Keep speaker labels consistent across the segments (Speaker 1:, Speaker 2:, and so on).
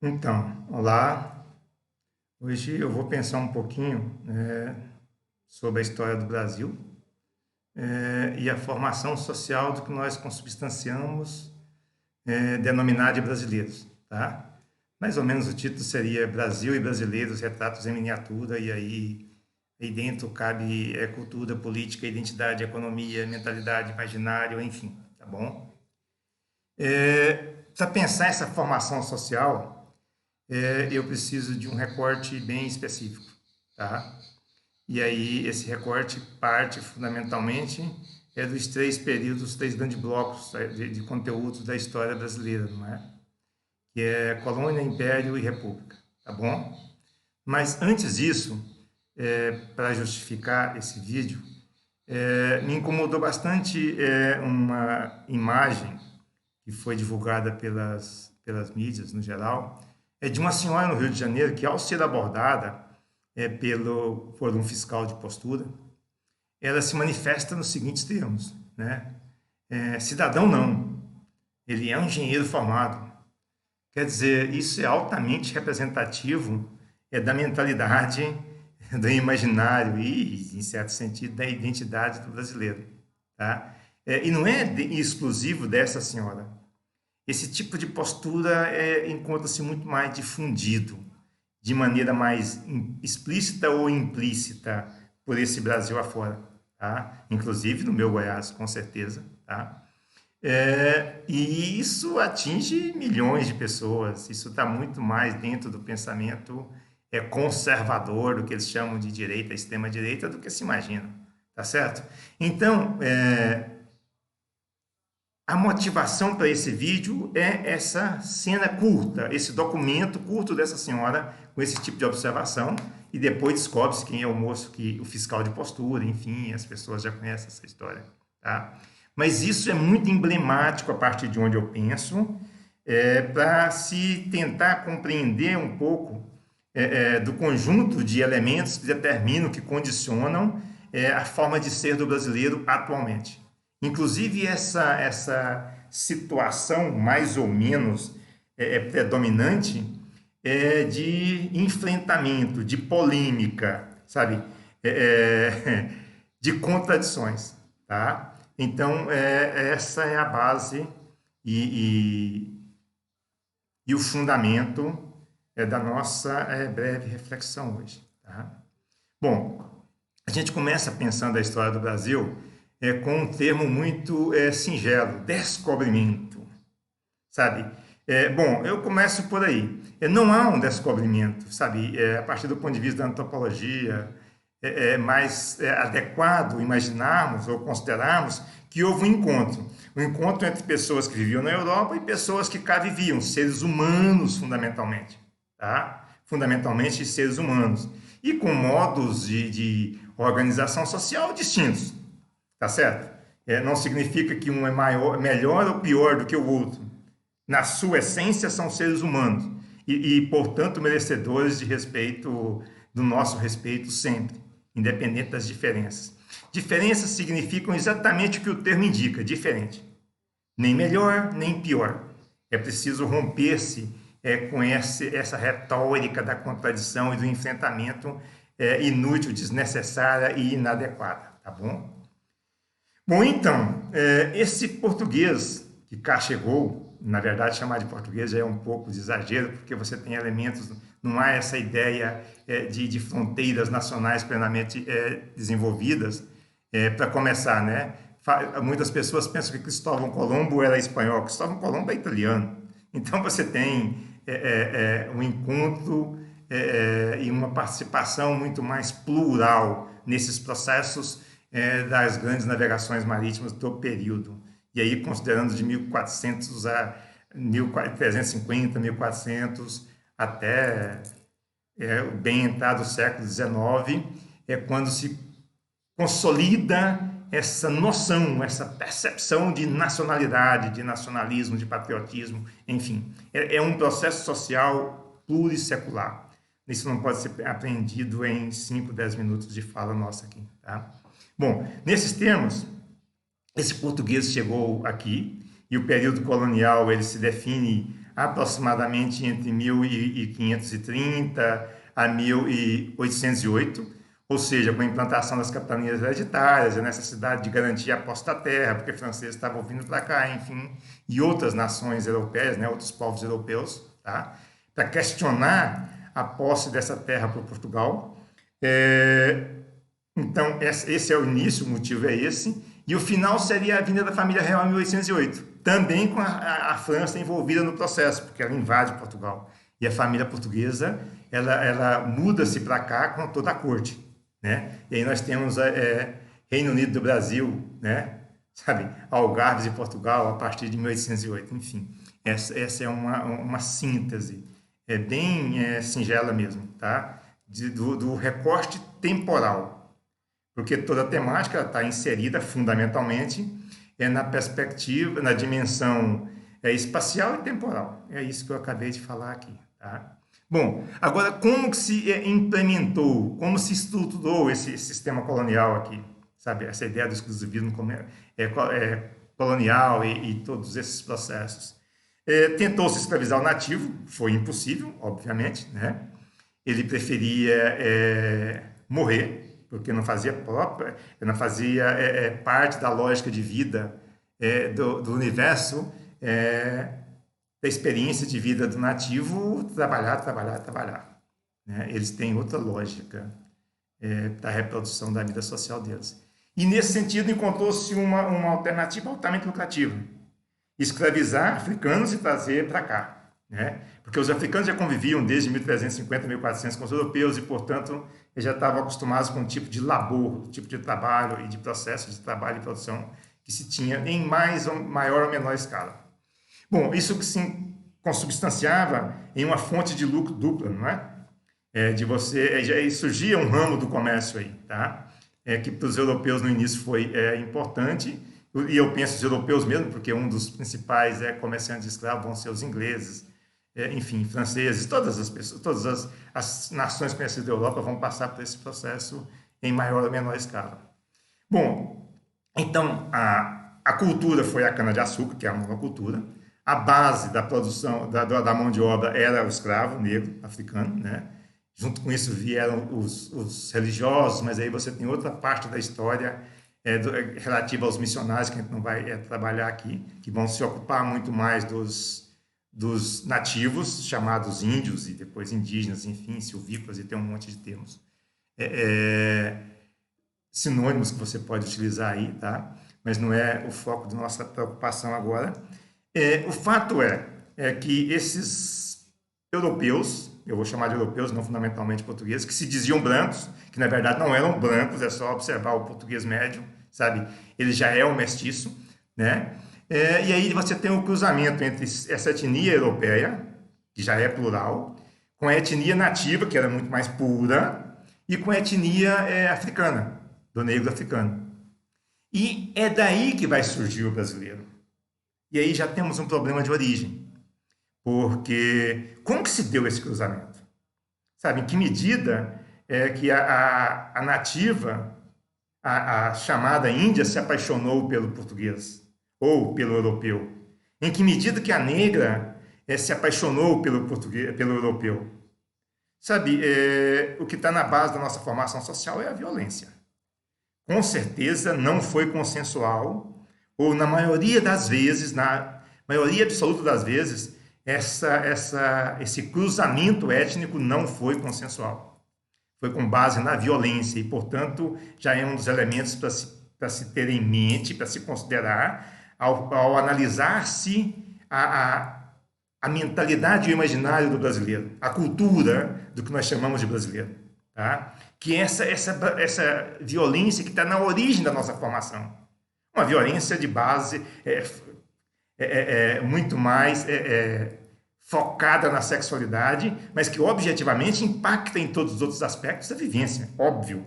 Speaker 1: Então, olá. Hoje eu vou pensar um pouquinho sobre a história do Brasil e a formação social do que nós consubstanciamos denominar de brasileiros, tá? Mais ou menos o título seria Brasil e Brasileiros, Retratos em Miniatura, e aí dentro cabe cultura, política, identidade, economia, mentalidade, imaginário, enfim, tá bom? Para pensar essa formação social, eu preciso de um recorte bem específico, tá? E aí esse recorte parte fundamentalmente dos três períodos, três grandes blocos de conteúdos da história brasileira, não é? Que é colônia, império e república, tá bom? Mas antes disso, para justificar esse vídeo, me incomodou bastante uma imagem que foi divulgada pelas mídias no geral, é de uma senhora no Rio de Janeiro que, ao ser abordada por um fiscal de postura, ela se manifesta nos seguintes termos, né? Cidadão não, ele é um engenheiro formado. Quer dizer, isso é altamente representativo da mentalidade, do imaginário e, em certo sentido, da identidade do brasileiro, tá? E não é exclusivo dessa senhora. Esse tipo de postura encontra-se muito mais difundido, de maneira mais explícita ou implícita por esse Brasil afora, tá? Inclusive no meu Goiás, com certeza, tá? E isso atinge milhões de pessoas, isso está muito mais dentro do pensamento conservador, do que eles chamam de direita, extrema-direita, do que se imagina, tá certo? Então, a motivação para esse vídeo é essa cena curta, esse documento curto dessa senhora com esse tipo de observação, e depois descobre-se quem é o moço, o fiscal de postura, enfim, as pessoas já conhecem essa história, tá? Mas isso é muito emblemático a partir de onde eu penso, para se tentar compreender um pouco do conjunto de elementos que determinam, que condicionam a forma de ser do brasileiro atualmente. Inclusive, essa situação mais ou menos predominante de enfrentamento, de polêmica, sabe? De contradições, tá? Então, essa é a base e, e o fundamento da nossa breve reflexão hoje, tá? Bom, a gente começa pensando a história do Brasil com um termo muito singelo, descobrimento, sabe? Bom, eu começo por aí. Não há um descobrimento, sabe? A partir do ponto de vista da antropologia, é mais adequado imaginarmos ou considerarmos que houve um encontro entre pessoas que viviam na Europa e pessoas que cá viviam, seres humanos fundamentalmente, tá? Fundamentalmente seres humanos, e com modos de organização social distintos, tá certo? Não significa que um é melhor ou pior do que o outro. Na sua essência, são seres humanos portanto, merecedores de respeito, do nosso respeito sempre, independente das diferenças. Diferenças significam exatamente o que o termo indica, diferente. Nem melhor, nem pior. É preciso romper-se com essa retórica da contradição e do enfrentamento inútil, desnecessária e inadequada, tá bom? Bom, então, esse português que cá chegou, na verdade, chamar de português já é um pouco de exagero, porque você tem elementos, não há essa ideia de fronteiras nacionais plenamente desenvolvidas, para começar, né? Muitas pessoas pensam que Cristóvão Colombo era espanhol, Cristóvão Colombo é italiano. Então, você tem um encontro e uma participação muito mais plural nesses processos das grandes navegações marítimas do período. E aí, considerando de 1400 a 1350, 1400, até bem entrado o século XIX, é quando se consolida essa noção, essa percepção de nacionalidade, de nacionalismo, de patriotismo, enfim. É um processo social plurissecular. Isso não pode ser aprendido em 5, 10 minutos de fala nossa aqui, tá? Bom, nesses termos, esse português chegou aqui e o período colonial ele se define aproximadamente entre 1530 a 1808, ou seja, com a implantação das capitanias hereditárias, a necessidade de garantir a posse da terra, porque os franceses estavam vindo para cá, enfim, e outras nações europeias, né, outros povos europeus, tá, para questionar a posse dessa terra para Portugal. Então, esse é o início, o motivo é esse, e o final seria a vinda da família real em 1808, também com a França envolvida no processo, porque ela invade Portugal. E a família portuguesa, ela muda-se para cá com toda a corte, né? E aí nós temos Reino Unido do Brasil, né? Sabe, Algarves e Portugal a partir de 1808, enfim. Essa é uma síntese, bem singela mesmo, tá? Do recorte temporal, porque toda a temática está inserida fundamentalmente na perspectiva, na dimensão espacial e temporal. É isso que eu acabei de falar aqui, tá? Bom, agora como que se implementou, como se estruturou esse sistema colonial aqui, sabe? Essa ideia do exclusivismo colonial e todos esses processos. Tentou-se escravizar o nativo, foi impossível, obviamente, né? Ele preferia morrer, porque não fazia parte da lógica de vida do universo, da experiência de vida do nativo, trabalhar. Né? Eles têm outra lógica da reprodução da vida social deles. E, nesse sentido, encontrou-se uma alternativa altamente lucrativa. Escravizar africanos e trazer para cá. Né? Porque os africanos já conviviam desde 1350, 1400 com os europeus e, portanto, eles já estavam acostumados com um tipo de labor, um tipo de trabalho e de processo de trabalho e produção que se tinha em maior ou menor escala. Bom, isso que se consubstanciava em uma fonte de lucro dupla, não é? Já surgia um ramo do comércio aí, tá? Que para os europeus no início foi importante, e eu penso os europeus mesmo, porque um dos principais comerciantes de escravos vão ser os ingleses, enfim, franceses, todas as pessoas, todas as nações conhecidas da Europa vão passar por esse processo em maior ou menor escala. Bom, então a cultura foi a cana-de-açúcar, que é a monocultura. A base da produção da mão de obra era o escravo negro africano, né? Junto com isso vieram os religiosos, mas aí você tem outra parte da história relativa aos missionários, que a gente não vai trabalhar aqui, que vão se ocupar muito mais dos nativos, chamados índios, e depois indígenas, enfim, silvícolas, e tem um monte de termos sinônimos que você pode utilizar aí, tá? Mas não é o foco da nossa preocupação agora. O fato é que esses europeus, eu vou chamar de europeus, não fundamentalmente portugueses, que se diziam brancos, que na verdade não eram brancos, é só observar o português médio, sabe? Ele já é um mestiço, né? E aí você tem o cruzamento entre essa etnia europeia, que já é plural, com a etnia nativa, que era muito mais pura, e com a etnia africana, do negro africano. E é daí que vai surgir o brasileiro. E aí já temos um problema de origem. Porque como que se deu esse cruzamento? Sabe, em que medida que a nativa, a chamada Índia, se apaixonou pelo português ou pelo europeu? Em que medida que a negra se apaixonou pelo europeu? Sabe, o que está na base da nossa formação social é a violência. Com certeza não foi consensual, ou na maioria das vezes, na maioria absoluta das vezes, esse cruzamento étnico não foi consensual. Foi com base na violência e, portanto, já é um dos elementos para se ter em mente, para se considerar, ao analisar-se a mentalidade e o imaginário do brasileiro, a cultura do que nós chamamos de brasileiro, tá? Que é essa violência que está na origem da nossa formação. Uma violência de base muito mais focada na sexualidade, mas que objetivamente impacta em todos os outros aspectos da vivência, óbvio.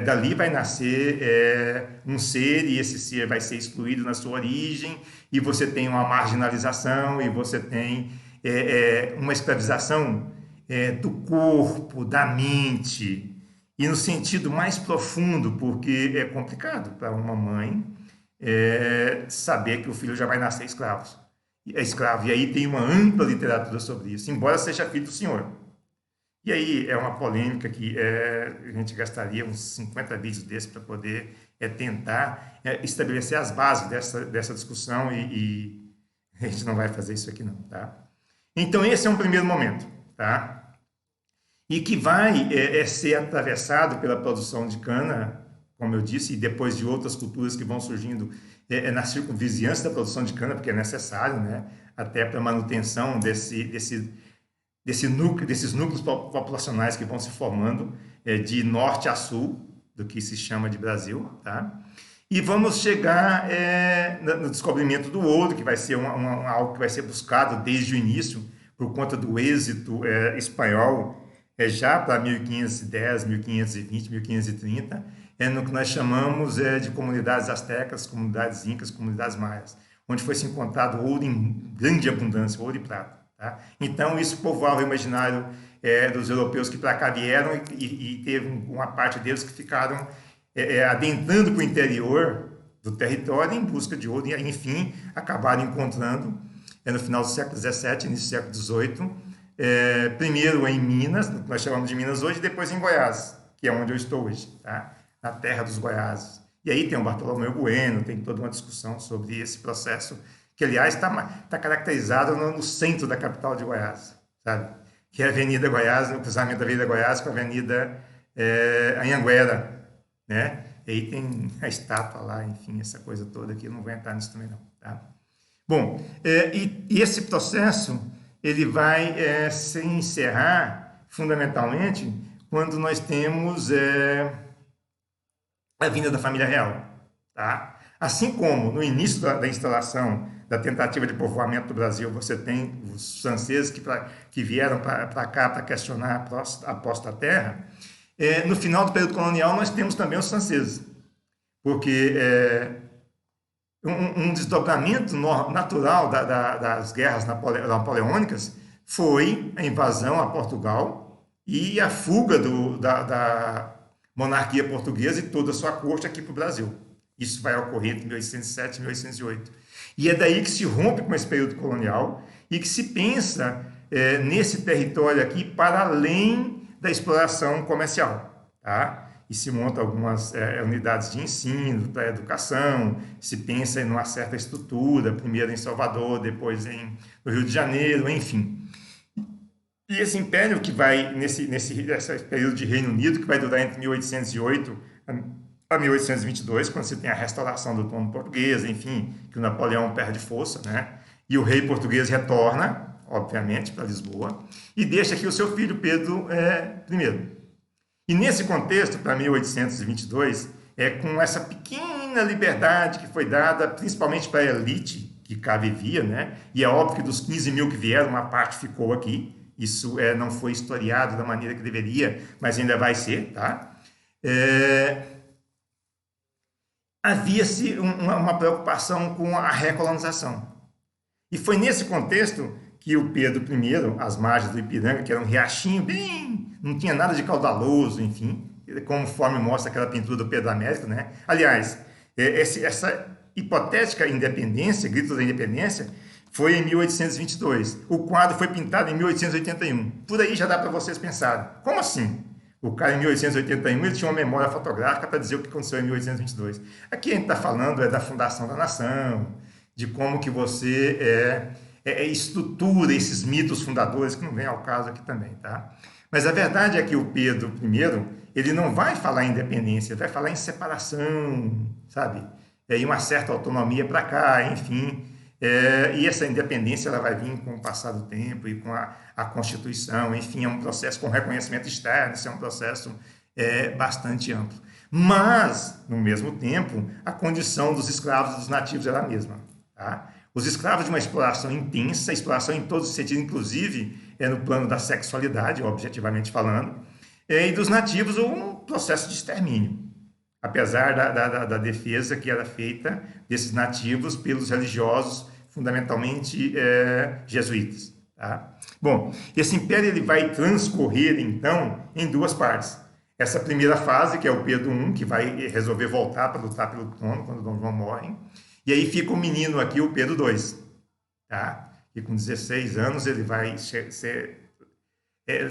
Speaker 1: Dali vai nascer um ser, e esse ser vai ser excluído na sua origem, e você tem uma marginalização, e você tem uma escravização do corpo, da mente, e no sentido mais profundo, porque é complicado para uma mãe saber que o filho já vai nascer escravo. é escravo. E aí tem uma ampla literatura sobre isso, embora seja filho do Senhor. E aí é uma polêmica que a gente gastaria uns 50 vídeos desses para poder tentar estabelecer as bases dessa discussão e a gente não vai fazer isso aqui não, tá? Então esse é um primeiro momento, tá? E que vai ser atravessado pela produção de cana, como eu disse, e depois de outras culturas que vão surgindo na circunvizinhança da produção de cana, porque é necessário, né? Até para a manutenção desses núcleos populacionais que vão se formando de norte a sul, do que se chama de Brasil, tá? E vamos chegar no descobrimento do ouro, que vai ser algo que vai ser buscado desde o início, por conta do êxito espanhol, já para 1510, 1520, 1530, no que nós chamamos de comunidades astecas, comunidades incas, comunidades maias, onde foi se encontrado ouro em grande abundância, ouro e prata. Tá? Então, isso povoava o imaginário dos europeus que para cá vieram e teve uma parte deles que ficaram adentrando para o interior do território em busca de ouro e, enfim, acabaram encontrando, no final do século XVII, início do século XVIII, primeiro em Minas, que nós chamamos de Minas hoje, e depois em Goiás, que é onde eu estou hoje, tá? Na terra dos Goiáses. E aí tem o Bartolomeu Bueno, tem toda uma discussão sobre esse processo, que, aliás, está caracterizado no centro da capital de Goiás, sabe? Que é a Avenida Goiás, o cruzamento da Avenida Goiás com a Avenida Anhanguera, né? E aí tem a estátua lá, enfim, essa coisa toda aqui, eu não vou entrar nisso também não, tá? Bom, e esse processo, ele vai se encerrar, fundamentalmente, quando nós temos a vinda da família real, tá? Assim como no início da instalação da tentativa de povoamento do Brasil, você tem os franceses que vieram para cá para questionar a posse da terra, no final do período colonial nós temos também os franceses, porque um desdobramento natural das guerras napoleônicas foi a invasão a Portugal e a fuga da monarquia portuguesa e toda a sua corte aqui para o Brasil. Isso vai ocorrer entre 1807 e 1808. E é daí que se rompe com esse período colonial e que se pensa nesse território aqui para além da exploração comercial, tá? E se monta algumas unidades de ensino, para educação, se pensa em uma certa estrutura, primeiro em Salvador, depois no Rio de Janeiro, enfim. E esse império que vai, nesse período de Reino Unido, que vai durar entre 1808 a 1822, quando se tem a restauração do trono português, enfim, que o Napoleão perde força, né? E o rei português retorna, obviamente, para Lisboa, e deixa aqui o seu filho Pedro I. E nesse contexto, para 1822, com essa pequena liberdade que foi dada, principalmente para a elite que cá vivia, né? E é óbvio que dos 15 mil que vieram, uma parte ficou aqui, isso não foi historiado da maneira que deveria, mas ainda vai ser, tá? Havia-se uma preocupação com a recolonização. E foi nesse contexto que o Pedro I, às margens do Ipiranga, que era um riachinho bem... não tinha nada de caudaloso, enfim, conforme mostra aquela pintura do Pedro Américo, né? Aliás, essa hipotética independência, grito da independência, foi em 1822. O quadro foi pintado em 1881. Por aí já dá para vocês pensarem. Como assim? O cara, em 1881, ele tinha uma memória fotográfica para dizer o que aconteceu em 1822. Aqui a gente está falando da fundação da nação, de como que você estrutura esses mitos fundadores, que não vem ao caso aqui também, tá? Mas a verdade é que o Pedro I, ele não vai falar em independência, ele vai falar em separação, sabe? E uma certa autonomia para cá, enfim. E essa independência ela vai vir com o passar do tempo e com a Constituição, enfim, é um processo com reconhecimento externo, isso é um processo bastante amplo. Mas, no mesmo tempo, a condição dos escravos e dos nativos era a mesma. Tá? Os escravos de uma exploração intensa, exploração em todos os sentidos, inclusive no plano da sexualidade, objetivamente falando, e dos nativos um processo de extermínio. Apesar da defesa que era feita desses nativos pelos religiosos, fundamentalmente jesuítas. Tá? Bom, esse império ele vai transcorrer, então, em duas partes. Essa primeira fase, que é o Pedro I, que vai resolver voltar para lutar pelo trono quando Dom João morre, e aí fica o menino aqui, o Pedro II. tá? E com 16 anos ele vai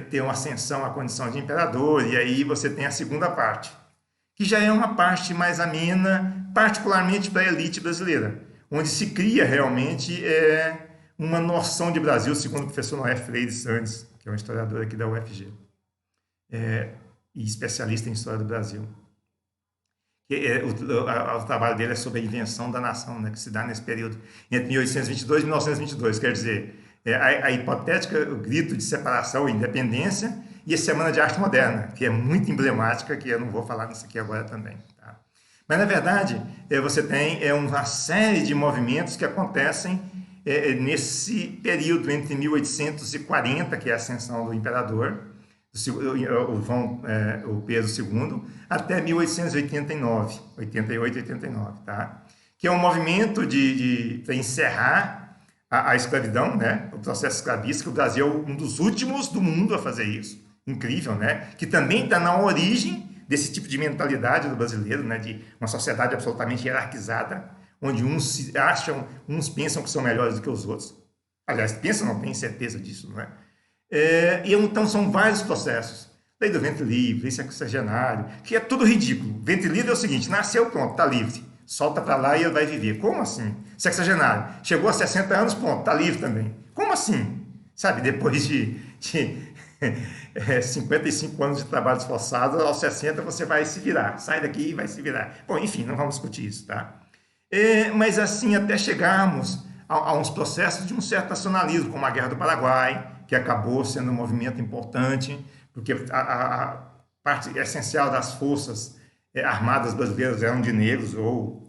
Speaker 1: ter uma ascensão à condição de imperador, e aí você tem a segunda parte, que já é uma parte mais amena, particularmente para a elite brasileira, onde se cria realmente uma noção de Brasil, segundo o professor Noé Freire Santos, que é um historiador aqui da UFG, e especialista em história do Brasil. O trabalho dele é sobre a invenção da nação, né, que se dá nesse período entre 1822 e 1922, quer dizer, a hipotética, o grito de separação e independência, e a Semana de Arte Moderna, que é muito emblemática, que eu não vou falar nisso aqui agora também. Tá? Mas, na verdade, você tem uma série de movimentos que acontecem nesse período entre 1840, que é a ascensão do imperador, o Pedro II, até 1889, 88, 89, tá? Que é um movimento para encerrar a escravidão, né? O processo escravista, que o Brasil é um dos últimos do mundo a fazer isso. Incrível, né? Que também está na origem desse tipo de mentalidade do brasileiro, né? De uma sociedade absolutamente hierarquizada, onde uns se acham, uns pensam que são melhores do que os outros. Aliás, pensam, não têm certeza disso, não é? E então são vários processos. Lei do ventre livre, lei sexagenário, que é tudo ridículo. Ventre livre é o seguinte: nasceu, pronto, está livre. Solta para lá e ele vai viver. Como assim? Sexagenário. Chegou a 60 anos, pronto, está livre também. Como assim? Sabe, depois de 55 anos de trabalho esforçado, aos 60 você vai se virar. Sai daqui e vai se virar. Bom, enfim, não vamos discutir isso, tá? Mas assim, até chegarmos a uns processos de um certo nacionalismo, como a Guerra do Paraguai, que acabou sendo um movimento importante, porque a parte essencial das forças armadas brasileiras eram de negros, ou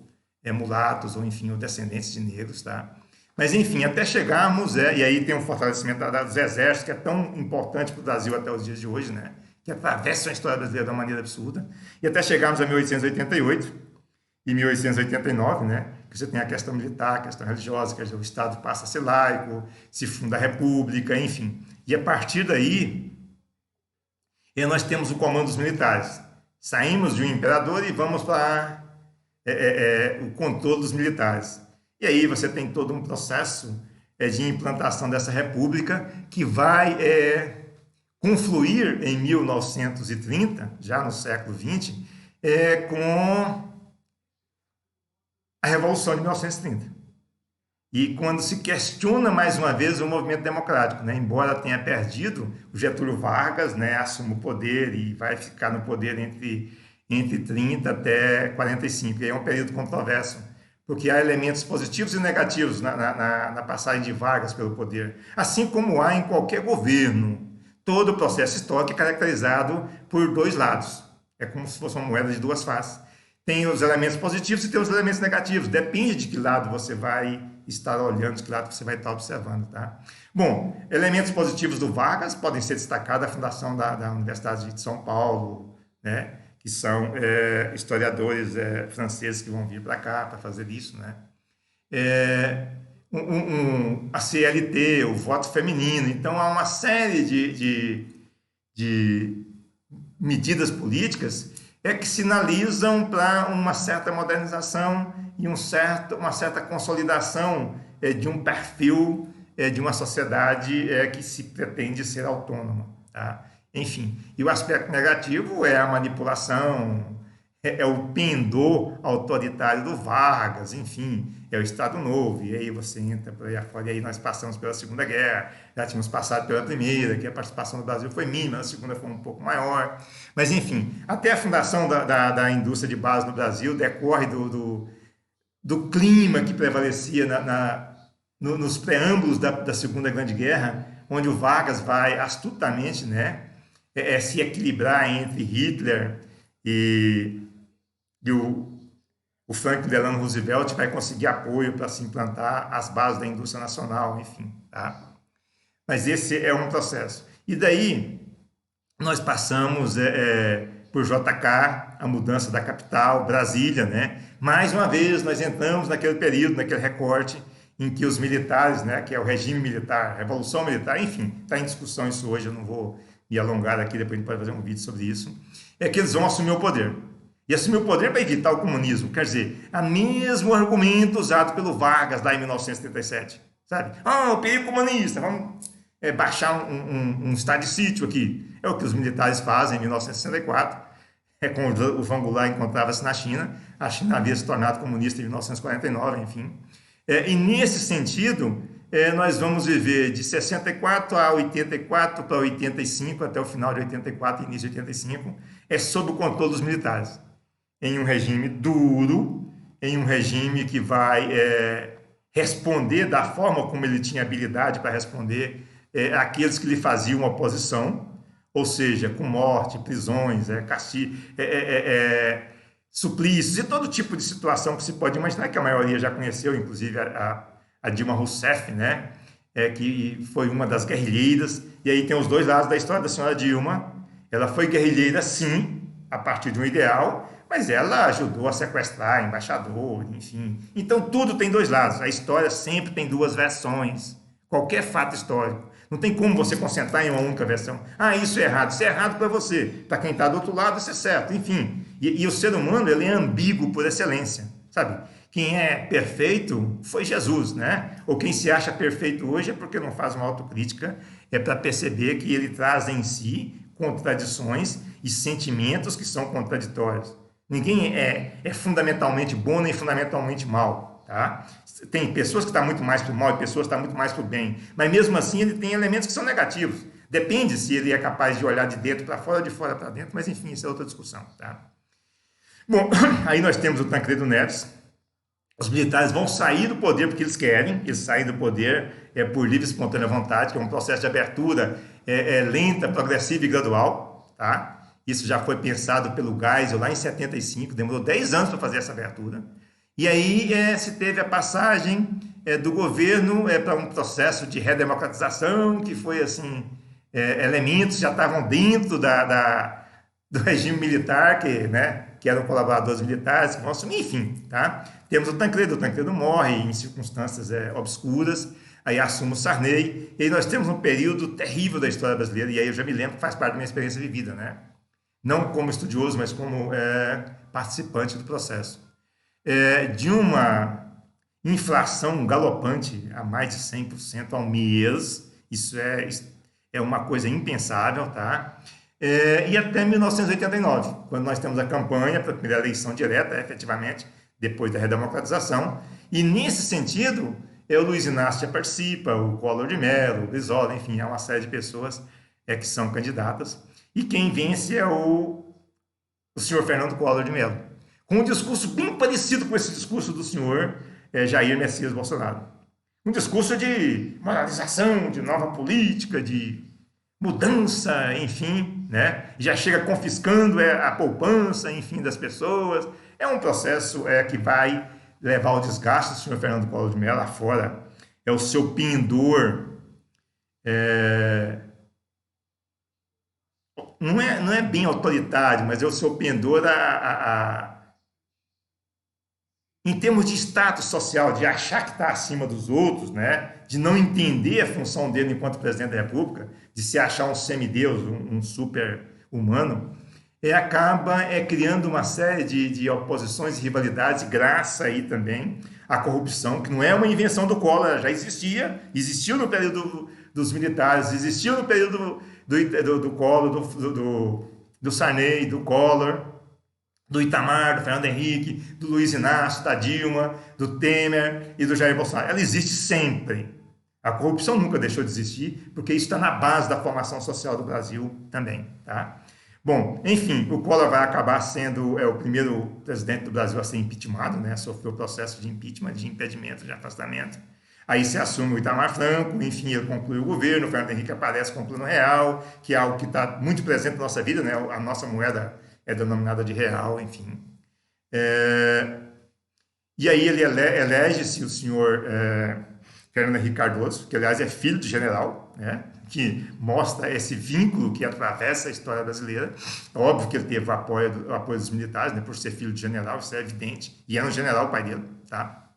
Speaker 1: mulatos, ou enfim, ou descendentes de negros, tá? Mas enfim, até chegarmos, e aí tem um fortalecimento dos exércitos, que é tão importante para o Brasil até os dias de hoje, né? Que atravessa a história brasileira de uma maneira absurda, e até chegarmos a 1888 e 1889, né? Que você tem a questão militar, a questão religiosa, quer dizer, o Estado passa a ser laico, se funda a República, enfim. E a partir daí, nós temos o comando dos militares. Saímos de um imperador e vamos para o controle dos militares. E aí você tem todo um processo de implantação dessa república que vai confluir em 1930, já no século XX, com a Revolução de 1930. E quando se questiona mais uma vez o movimento democrático, né? Embora tenha perdido, o Getúlio Vargas, né, assume o poder e vai ficar no poder entre 30 até 45. E é um período controverso, porque há elementos positivos e negativos na passagem de Vargas pelo poder, assim como há em qualquer governo. Todo o processo histórico é caracterizado por dois lados. É como se fosse uma moeda de duas faces. Tem os elementos positivos e tem os elementos negativos. Depende de que lado você vai estar olhando, de que lado você vai estar observando, tá? Bom, elementos positivos do Vargas podem ser destacados a fundação da Universidade de São Paulo, né? Que são historiadores franceses que vão vir para cá para fazer isso, né? A CLT, o voto feminino. Então, há uma série de medidas políticas que sinalizam para uma certa modernização e uma certa consolidação de um perfil de uma sociedade que se pretende ser autônoma, tá? Enfim, e o aspecto negativo é a manipulação, o pendor autoritário do Vargas, enfim, é o Estado Novo, e aí você entra por aí afora, e aí nós passamos pela Segunda Guerra, já tínhamos passado pela Primeira, que a participação do Brasil foi mínima, a Segunda foi um pouco maior, mas enfim, até a fundação da indústria de base no Brasil decorre do clima que prevalecia nos preâmbulos da Segunda Grande Guerra, onde o Vargas vai astutamente, né, se equilibrar entre Hitler e o Franklin Delano Roosevelt vai conseguir apoio para se implantar as bases da indústria nacional, enfim, tá? Mas esse é um processo. E daí nós passamos por JK, a mudança da capital, Brasília, né? Mais uma vez nós entramos naquele período, naquele recorte em que os militares, né, que é o regime militar, a revolução militar, enfim, está em discussão isso hoje, eu não vou me alongar aqui, depois a gente pode fazer um vídeo sobre isso, que eles vão assumir o poder. E assumir o poder para evitar o comunismo. Quer dizer, o mesmo argumento usado pelo Vargas lá em 1937. sabe? O perigo comunista, vamos baixar um estado de sítio aqui. É o que os militares fazem em 1964, quando o Van Goulart encontrava-se na China. A China havia se tornado comunista em 1949, enfim. E nesse sentido, nós vamos viver de 64 a 84 para 85, até o final de 84 e início de 85, sob o controle dos militares, em um regime duro, em um regime que vai responder da forma como ele tinha habilidade para responder àqueles que lhe faziam oposição, ou seja, com morte, prisões, castigo, suplícios e todo tipo de situação que se pode imaginar, que a maioria já conheceu, inclusive a Dilma Rousseff, né? Que foi uma das guerrilheiras. E aí tem os dois lados da história da senhora Dilma. Ela foi guerrilheira, sim, a partir de um ideal, mas ela ajudou a sequestrar embaixador, enfim. Então tudo tem dois lados. A história sempre tem duas versões. Qualquer fato histórico. Não tem como você concentrar em uma única versão. Isso é errado. Isso é errado para você. Para quem está do outro lado, isso é certo. Enfim. E o ser humano, ele é ambíguo por excelência. Sabe? Quem é perfeito foi Jesus, né? Ou quem se acha perfeito hoje é porque não faz uma autocrítica, para perceber que ele traz em si contradições e sentimentos que são contraditórios. Ninguém é fundamentalmente bom nem fundamentalmente mal, tá? Tem pessoas que estão muito mais para o mal e pessoas que estão muito mais para o bem, mas mesmo assim ele tem elementos que são negativos. Depende se ele é capaz de olhar de dentro para fora ou de fora para dentro, mas enfim, isso é outra discussão, tá? Bom, aí nós temos o Tancredo Neves. Os militares vão sair do poder porque eles querem, eles saem do poder por livre e espontânea vontade, que é um processo de abertura lenta, progressiva e gradual, tá? Isso já foi pensado pelo Geisel lá em 75, demorou 10 anos para fazer essa abertura. E aí se teve a passagem do governo para um processo de redemocratização, que foi assim, elementos já estavam dentro do regime militar, que eram colaboradores militares, que vão assumir, enfim, tá? Temos o Tancredo morre em circunstâncias obscuras, aí assume o Sarney, e aí nós temos um período terrível da história brasileira, e aí eu já me lembro que faz parte da minha experiência vivida, né? Não como estudioso, mas como participante do processo. De uma inflação galopante a mais de 100% ao mês, isso é uma coisa impensável, tá? E até 1989, quando nós temos a campanha para a primeira eleição direta, efetivamente, depois da redemocratização, e nesse sentido, o Luiz Inácio já participa, o Collor de Mello, o Brizola, enfim, há uma série de pessoas que são candidatas, e quem vence é o senhor Fernando Collor de Mello, com um discurso bem parecido com esse discurso do senhor Jair Messias Bolsonaro. Um discurso de moralização, de nova política, de mudança, enfim, né? Já chega confiscando a poupança, enfim, das pessoas. É um processo que vai levar ao desgaste do senhor Fernando Collor de Mello lá fora. É o seu pendor. Não é bem autoritário, mas é o seu pendor em termos de status social, de achar que está acima dos outros, né? De não entender a função dele enquanto presidente da República, de se achar um semideus, um super-humano, acaba criando uma série de oposições e rivalidades, graças aí também à corrupção, que não é uma invenção do Collor, já existiu no período dos militares, existiu no período do Collor, do Sarney, do Collor, do Itamar, do Fernando Henrique, do Luiz Inácio, da Dilma, do Temer e do Jair Bolsonaro. Ela existe sempre. A corrupção nunca deixou de existir, porque isso está na base da formação social do Brasil também, tá? Bom, enfim, o Collor vai acabar sendo o primeiro presidente do Brasil a ser impeachmentado, né? Sofreu o processo de impeachment, de impedimento, de afastamento. Aí se assume o Itamar Franco, enfim, ele conclui o governo, o Fernando Henrique aparece com o Plano Real, que é algo que está muito presente na nossa vida, né? A nossa moeda é denominada de real, enfim. E aí ele elege-se o senhor Fernando Henrique Cardoso, que aliás é filho de general, né? Que mostra esse vínculo que atravessa a história brasileira. É óbvio que ele teve o apoio dos militares, né? Por ser filho de general, isso é evidente, e era um general o pai dele, tá?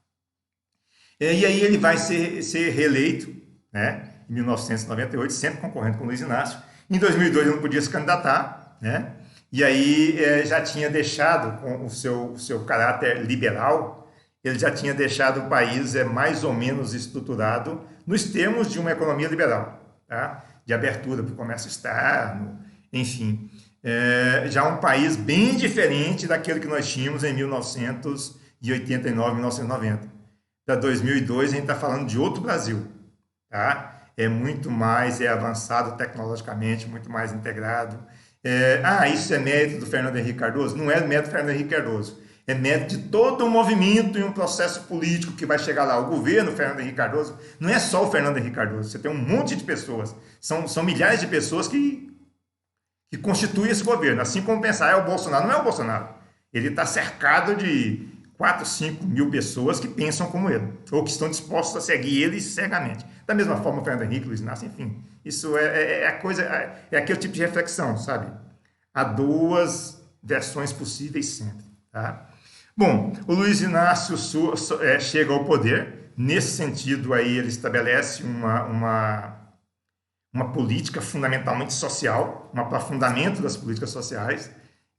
Speaker 1: E aí ele vai ser reeleito, né? Em 1998, sempre concorrendo com o Luiz Inácio. Em 2002 ele não podia se candidatar, né? E aí já tinha deixado com o seu caráter liberal ele já tinha deixado o país mais ou menos estruturado nos termos de uma economia liberal, tá? De abertura para o comércio externo, enfim. Já um país bem diferente daquele que nós tínhamos em 1989, 1990. Para 2002, a gente está falando de outro Brasil, tá? É muito mais avançado tecnologicamente, muito mais integrado. Isso é mérito do Fernando Henrique Cardoso? Não é mérito do Fernando Henrique Cardoso. É mérito de todo um movimento e um processo político que vai chegar lá. O governo Fernando Henrique Cardoso não é só o Fernando Henrique Cardoso. Você tem um monte de pessoas. São milhares de pessoas que constituem esse governo. Assim como pensar, é o Bolsonaro. Não é o Bolsonaro. Ele está cercado de 4, 5 mil pessoas que pensam como ele, ou que estão dispostos a seguir ele cegamente. Da mesma forma, o Fernando Henrique, Luiz Inácio, enfim. Isso é aquele tipo de reflexão, sabe? Há duas versões possíveis sempre, tá? Bom, o Luiz Inácio chega ao poder. Nesse sentido, aí ele estabelece uma política fundamentalmente social, um aprofundamento das políticas sociais,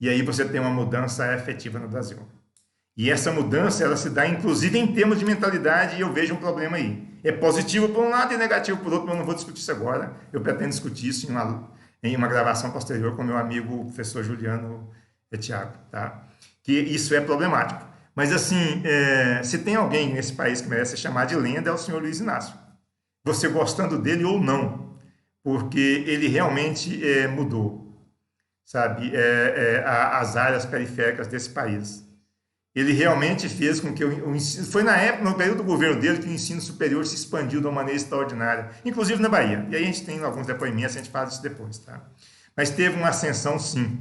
Speaker 1: e aí você tem uma mudança efetiva no Brasil. E essa mudança, ela se dá inclusive em termos de mentalidade, e eu vejo um problema aí. É positivo por um lado e negativo por outro, mas eu não vou discutir isso agora. Eu pretendo discutir isso em uma gravação posterior com meu amigo, o professor Juliano Thiago, tá? Que isso é problemático. Mas assim, se tem alguém nesse país que merece ser chamado de lenda, é o senhor Luiz Inácio. Você gostando dele ou não, porque ele realmente mudou, sabe, as áreas periféricas desse país. Ele realmente fez com que o ensino... Foi na época, no período do governo dele, que o ensino superior se expandiu de uma maneira extraordinária, inclusive na Bahia. E aí a gente tem alguns depoimentos, a gente fala disso depois, tá? Mas teve uma ascensão, sim,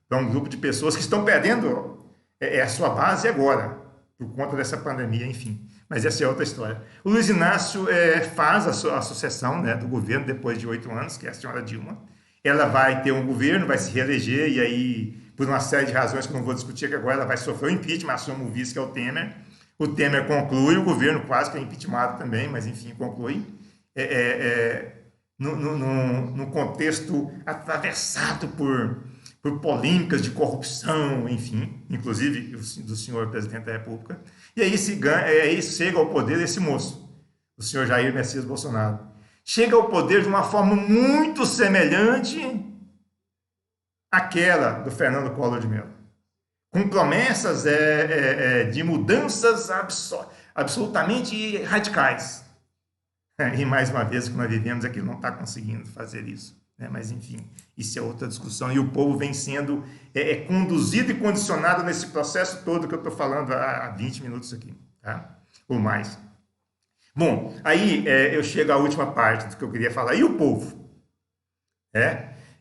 Speaker 1: para um grupo de pessoas que estão perdendo a sua base agora, por conta dessa pandemia, enfim. Mas essa é outra história. O Luiz Inácio faz a sucessão, né, do governo depois de 8 anos, que é a senhora Dilma. Ela vai ter um governo, vai se reeleger, e aí, por uma série de razões que eu não vou discutir aqui agora, ela vai sofrer o impeachment, assume o vice, que é o Temer. O Temer conclui, o governo quase que é impeachmentado também, mas enfim, conclui. No contexto atravessado por polêmicas de corrupção, enfim, inclusive do senhor presidente da República. E aí chega ao poder esse moço, o senhor Jair Messias Bolsonaro. Chega ao poder de uma forma muito semelhante àquela do Fernando Collor de Mello, com promessas de mudanças absolutamente radicais. E mais uma vez, o que nós vivemos é que ele não está conseguindo fazer isso. Mas, enfim, isso é outra discussão. E o povo vem sendo conduzido e condicionado nesse processo todo que eu estou falando há 20 minutos aqui, tá? Ou mais. Bom, aí eu chego à última parte do que eu queria falar. E o povo?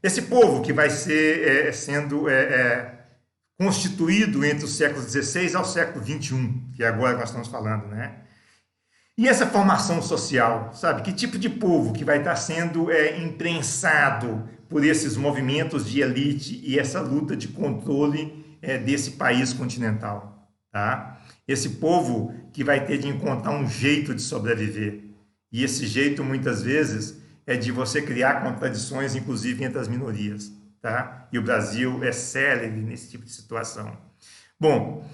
Speaker 1: Esse povo que vai ser sendo constituído entre os séculos XVI ao século XXI, que é agora que nós estamos falando, né? E essa formação social, sabe? Que tipo de povo que vai estar sendo imprensado por esses movimentos de elite e essa luta de controle desse país continental, tá? Esse povo que vai ter de encontrar um jeito de sobreviver. E esse jeito, muitas vezes, é de você criar contradições, inclusive, entre as minorias, tá? E o Brasil é célebre nesse tipo de situação. Bom,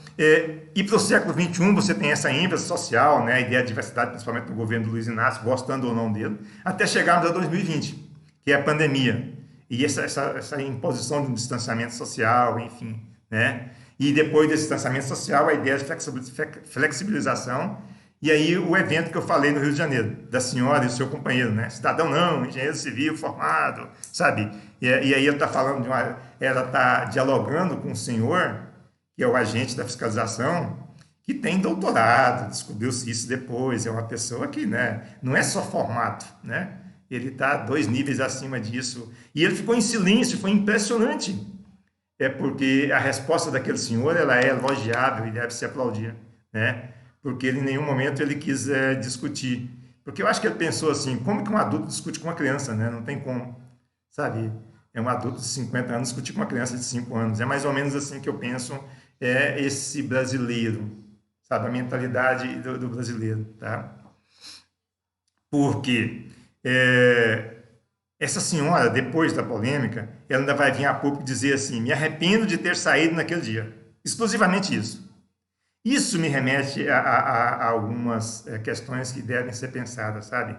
Speaker 1: e para o século XXI você tem essa ênfase social, né, a ideia de diversidade, principalmente no governo do Luiz Inácio, gostando ou não dele, até chegarmos a 2020, que é a pandemia, e essa imposição de um distanciamento social, enfim, né? E depois desse distanciamento social, a ideia de flexibilização, e aí o evento que eu falei no Rio de Janeiro, da senhora e do seu companheiro, né? Cidadão não, engenheiro civil formado, sabe? E aí ela está falando ela está dialogando com o senhor, que é o agente da fiscalização, que tem doutorado, descobriu-se isso depois, é uma pessoa que, né, não é só formado, né? Ele está 2 níveis acima disso. E ele ficou em silêncio, foi impressionante. Porque a resposta daquele senhor ela é elogiável e deve se aplaudir, né? Porque ele em nenhum momento ele quis discutir. Porque eu acho que ele pensou assim, como que um adulto discute com uma criança, né? Não tem como, sabe? Um adulto de 50 anos discutir com uma criança de 5 anos. É mais ou menos assim que eu penso esse brasileiro, sabe? A mentalidade do brasileiro, tá? Porque essa senhora, depois da polêmica, ela ainda vai vir a público dizer assim, me arrependo de ter saído naquele dia. Exclusivamente isso. Isso me remete a algumas questões que devem ser pensadas, sabe?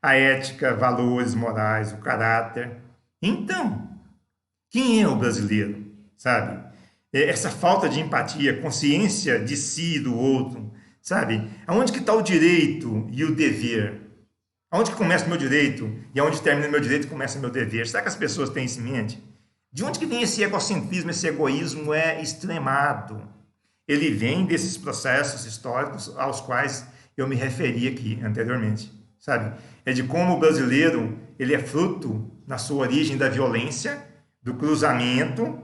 Speaker 1: A ética, valores morais, o caráter. Então, quem é o brasileiro, sabe? Essa falta de empatia, consciência de si e do outro, sabe? Aonde que está o direito e o dever? Aonde que começa o meu direito e aonde termina o meu direito e começa o meu dever? Será que as pessoas têm isso em mente? De onde que vem esse egocentrismo, esse egoísmo extremado? Ele vem desses processos históricos aos quais eu me referi aqui anteriormente, sabe? É de como o brasileiro, ele é fruto, na sua origem, da violência, do cruzamento,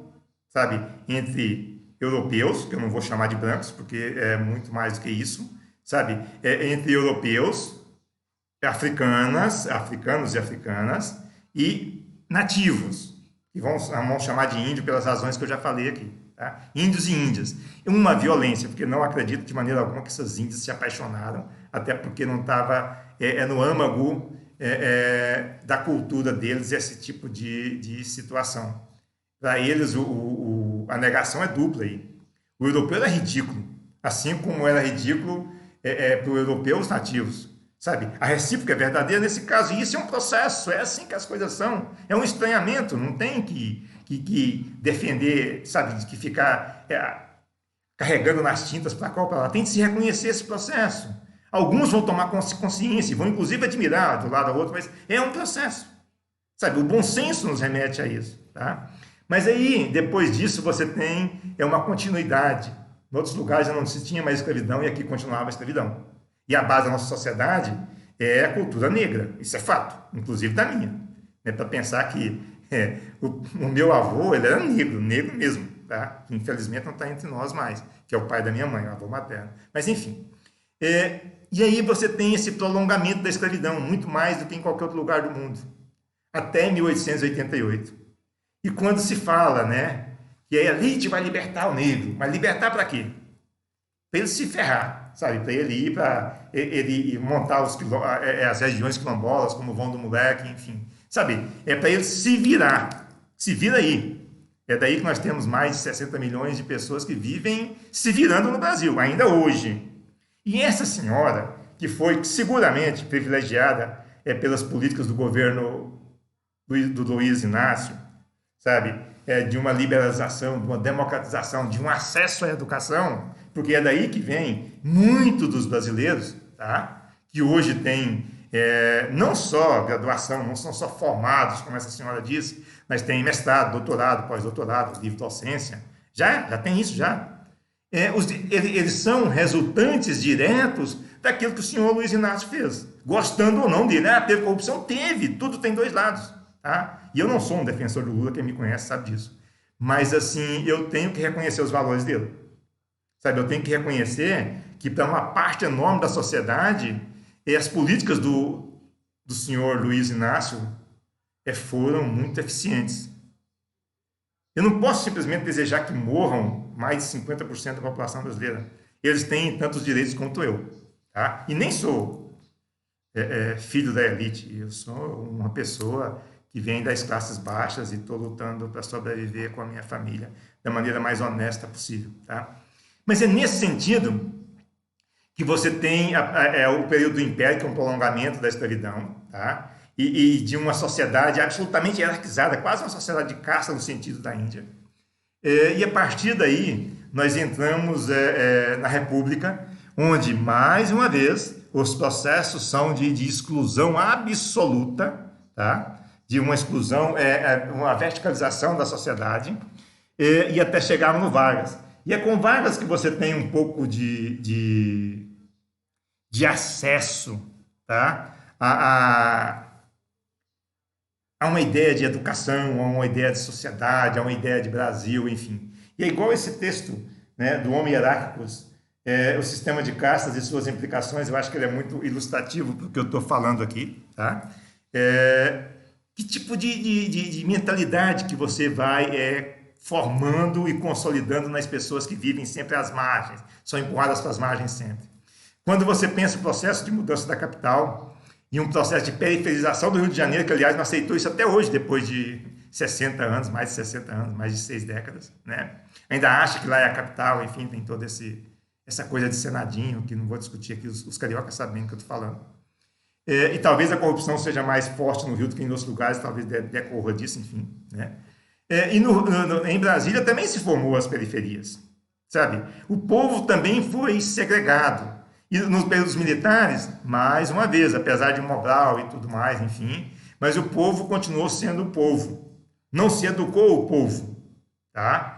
Speaker 1: sabe, entre europeus, que eu não vou chamar de brancos, porque é muito mais do que isso, sabe, entre europeus, africanos e africanas, e nativos, que vamos chamar de índio pelas razões que eu já falei aqui, tá? Índios e índias. Uma violência, porque não acredito de maneira alguma que essas índias se apaixonaram, até porque não estava no âmago da cultura deles esse tipo de situação. Para eles, a negação é dupla aí. O europeu é ridículo, assim como era ridículo para o europeu os nativos, sabe? A recíproca é verdadeira nesse caso, e isso é um processo, é assim que as coisas são. É um estranhamento, não tem que defender, sabe, que ficar carregando nas tintas para cá ou para lá. Tem que se reconhecer esse processo. Alguns vão tomar consciência, vão inclusive admirar do lado ao outro, mas é um processo. Sabe, o bom senso nos remete a isso, tá? Mas aí, depois disso, você tem uma continuidade. Em outros lugares já não se tinha mais escravidão e aqui continuava a escravidão. E a base da nossa sociedade é a cultura negra, isso é fato, inclusive da minha. É para pensar que o meu avô, ele era negro mesmo, tá? Que infelizmente não está entre nós mais, que é o pai da minha mãe, o avô materno. Mas enfim. E aí você tem esse prolongamento da escravidão, muito mais do que em qualquer outro lugar do mundo, até 1888. E quando se fala, né, que a elite vai libertar o negro, mas libertar para quê? Para ele se ferrar, sabe? Para ele ir para ele montar as regiões quilombolas, como o Vão do Moleque, enfim. Sabe? É para ele se virar. Se vira aí. É daí que nós temos mais de 60 milhões de pessoas que vivem se virando no Brasil, ainda hoje. E essa senhora, que foi seguramente privilegiada pelas políticas do governo do Luiz Inácio, sabe? De uma liberalização, de uma democratização, de um acesso à educação, porque é daí que vem muito dos brasileiros, tá? Que hoje têm não só graduação, não são só formados, como essa senhora disse, mas têm mestrado, doutorado, pós-doutorado, livre docência, já tem isso já. Eles são resultantes diretos daquilo que o senhor Luiz Inácio fez, gostando ou não dele. Teve corrupção? Teve, tudo tem dois lados. Tá? E eu não sou um defensor do Lula, quem me conhece sabe disso. Mas, assim, eu tenho que reconhecer os valores dele. Sabe, eu tenho que reconhecer que, para uma parte enorme da sociedade, as políticas do senhor Luiz Inácio foram muito eficientes. Eu não posso simplesmente desejar que morram mais de 50% da população brasileira. Eles têm tantos direitos quanto eu. Tá? E nem sou filho da elite. Eu sou uma pessoa que vem das classes baixas e estou lutando para sobreviver com a minha família da maneira mais honesta possível, tá? Mas é nesse sentido que você tem o período do Império, que é um prolongamento da escravidão, tá? E de uma sociedade absolutamente hierarquizada, quase uma sociedade de caça no sentido da Índia. E a partir daí, nós entramos na República, onde, mais uma vez, os processos são de exclusão absoluta, tá? De uma exclusão, uma verticalização da sociedade, e até chegarmos no Vargas. E é com Vargas que você tem um pouco de acesso, tá? a uma ideia de educação, a uma ideia de sociedade, a uma ideia de Brasil, enfim. E é igual esse texto, né, do Homo Hierarchicus, o sistema de castas e suas implicações, eu acho que ele é muito ilustrativo para o que eu estou falando aqui, tá? Que tipo de mentalidade que você vai formando e consolidando nas pessoas que vivem sempre às margens, são empurradas para as margens sempre. Quando você pensa o processo de mudança da capital e um processo de periferização do Rio de Janeiro, que aliás não aceitou isso até hoje, depois de 60 anos, mais de 60 anos, mais de 6 décadas, né? Ainda acha que lá é a capital, enfim, tem toda essa coisa de senadinho, que não vou discutir aqui, os cariocas sabem do que eu estou falando. E talvez a corrupção seja mais forte no Rio do que em outros lugares, talvez decorra disso, enfim. Né? Em Brasília também se formou as periferias, sabe? O povo também foi segregado. E nos períodos militares, mais uma vez, apesar de Mobral e tudo mais, enfim, mas o povo continuou sendo o povo. Não se educou o povo, tá?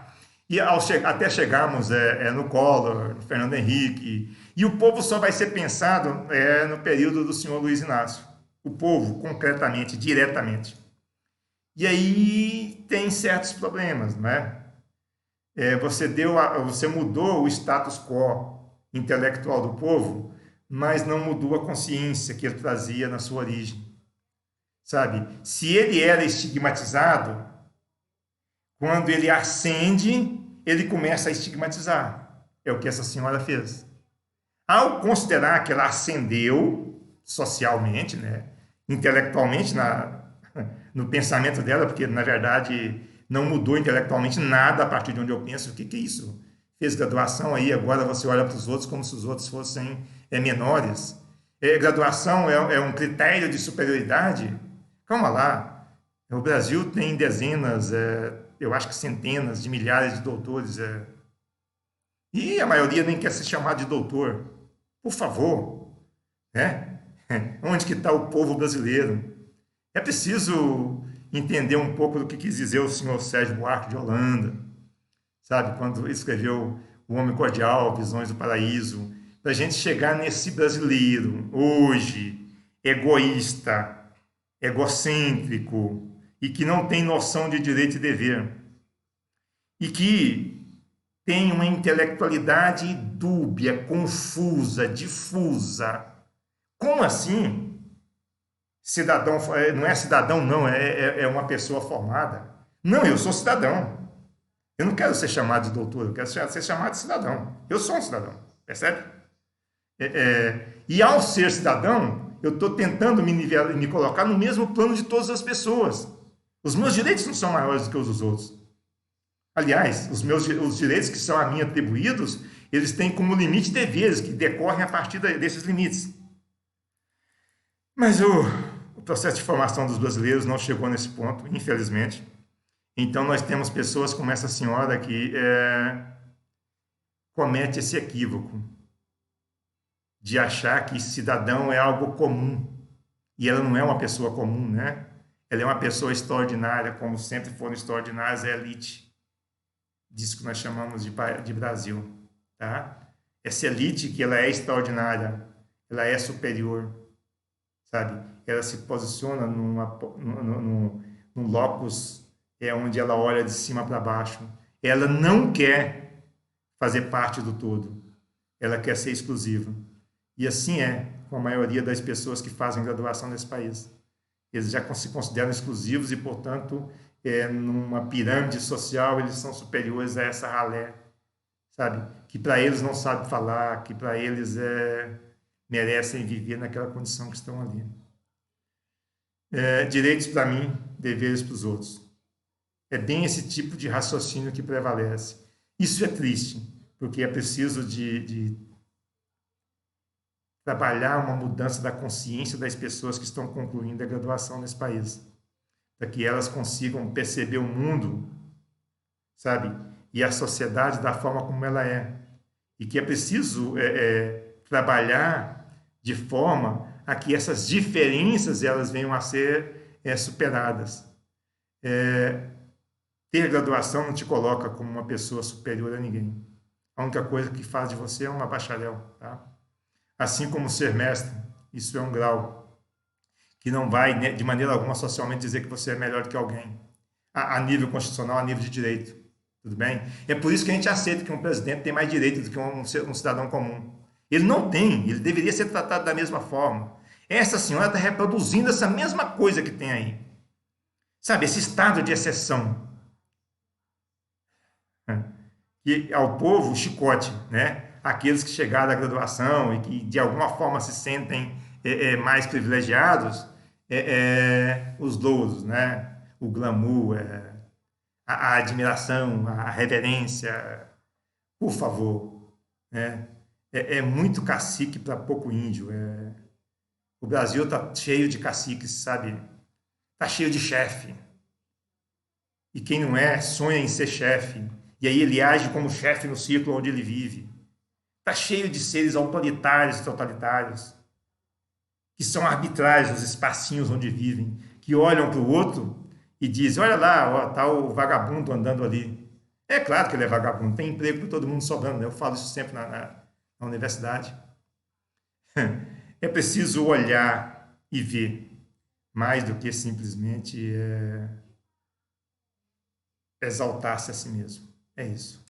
Speaker 1: E até chegarmos no Collor, no Fernando Henrique, e o povo só vai ser pensado no período do senhor Luiz Inácio. O povo, concretamente, diretamente. E aí tem certos problemas, né? Você mudou o status quo intelectual do povo, mas não mudou a consciência que ele trazia na sua origem, sabe? Se ele era estigmatizado, quando ele ascende, ele começa a estigmatizar. É o que essa senhora fez. Ao considerar que ela ascendeu socialmente, né, intelectualmente no pensamento dela, porque na verdade não mudou intelectualmente nada a partir de onde eu penso, o que é isso? Fez graduação aí, agora você olha para os outros como se os outros fossem menores. Graduação é um critério de superioridade? Calma lá. O Brasil tem dezenas, eu acho que centenas de milhares de doutores. E a maioria nem quer ser chamado de doutor. Por favor. Né? Onde que está o povo brasileiro? É preciso entender um pouco do que quis dizer o senhor Sérgio Buarque de Holanda, sabe? Quando escreveu O Homem Cordial, Visões do Paraíso, para a gente chegar nesse brasileiro, hoje, egoísta, egocêntrico, e que não tem noção de direito e dever, e que tem uma intelectualidade dúbia, confusa, difusa. Como assim? Cidadão, não é cidadão, não, é uma pessoa formada. Não, eu sou cidadão. Eu não quero ser chamado de doutor, eu quero ser chamado de cidadão. Eu sou um cidadão, percebe? E ao ser cidadão, eu estou tentando me colocar no mesmo plano de todas as pessoas. Os meus direitos não são maiores do que os dos outros. Aliás, os direitos que são a mim atribuídos, eles têm como limite deveres que decorrem a partir desses limites. Mas o processo de formação dos brasileiros não chegou nesse ponto, infelizmente. Então, nós temos pessoas como essa senhora que comete esse equívoco de achar que cidadão é algo comum. E ela não é uma pessoa comum, né? Ela é uma pessoa extraordinária, como sempre foram extraordinárias, é a elite. Disso que nós chamamos de Brasil, tá? Essa elite que ela é extraordinária, ela é superior, sabe? Ela se posiciona num locus onde ela olha de cima para baixo. Ela não quer fazer parte do todo. Ela quer ser exclusiva. E assim é com a maioria das pessoas que fazem graduação nesse país. Eles já se consideram exclusivos e, portanto, numa pirâmide social, eles são superiores a essa ralé, sabe? Que para eles não sabe falar, que para eles merecem viver naquela condição que estão ali. Direitos para mim, deveres para os outros. É bem esse tipo de raciocínio que prevalece. Isso é triste, porque é preciso de trabalhar uma mudança da consciência das pessoas que estão concluindo a graduação nesse país, para que elas consigam perceber o mundo, sabe, e a sociedade da forma como ela é, e que é preciso trabalhar de forma a que essas diferenças elas venham a ser superadas. Ter graduação não te coloca como uma pessoa superior a ninguém. A única coisa que faz de você é uma bacharel, tá? Assim como ser mestre, isso é um grau que não vai, né, de maneira alguma, socialmente dizer que você é melhor do que alguém, a nível constitucional, a nível de direito, tudo bem? É por isso que a gente aceita que um presidente tem mais direito do que um cidadão comum. Ele não tem, ele deveria ser tratado da mesma forma. Essa senhora está reproduzindo essa mesma coisa que tem aí. Sabe, esse estado de exceção. E ao povo, chicote, né? Aqueles que chegaram à graduação e que de alguma forma se sentem mais privilegiados, os louros, né? O glamour, a admiração, a reverência, por favor, né? é muito cacique para pouco índio. O Brasil está cheio de caciques, sabe? Está cheio de chefe. E quem não é, sonha em ser chefe. E aí ele age como chefe no círculo onde ele vive. Está cheio de seres autoritários e totalitários, que são arbitrários nos espacinhos onde vivem, que olham para o outro e dizem: olha lá, está o vagabundo andando ali. É claro que ele é vagabundo, tem emprego para todo mundo sobrando, né? Eu falo isso sempre na universidade. É preciso olhar e ver, mais do que simplesmente exaltar-se a si mesmo. É isso.